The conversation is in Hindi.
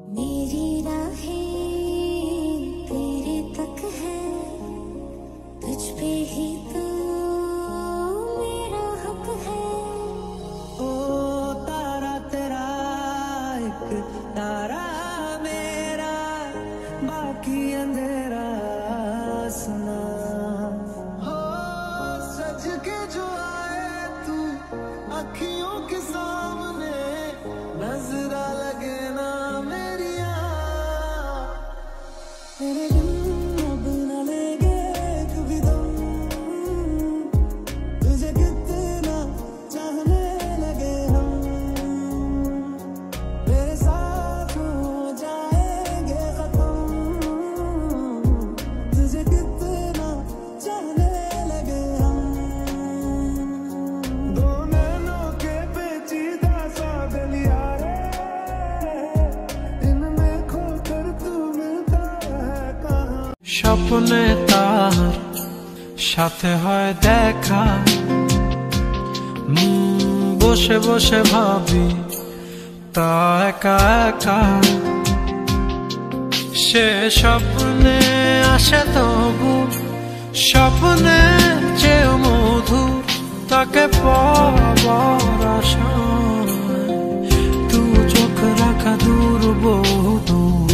मेरी राहें तेरे तक है, तुझ पे ही तो मेरा हक है। ओ तारा तेरा एक तारा मेरा, बाकी अंधेरा सुना। हो सज के जो आए तू अखियों के सामने, नजरा लगे ना मेरिया। तेरे बिन अब न लेंगे कभी दम, तुझे कितना चाहने लगे हम। मेरे साथ हो जाएंगे खत्म, तुझे कितना चाहने लगे हम। दो नैनों के पेचीदा सा गलियारे, इनमें खोकर तू मिलता है कहाँ। স্বপ্নে তার সাথে হয় দেখা, বসে বসে ভাবি তা একা একা। সে স্বপ্নে আসে তবু স্বপ্নে চেয়ে মধুর, তাকে পাবার আশায় তু চোখ রাখা দূর বহু দূর।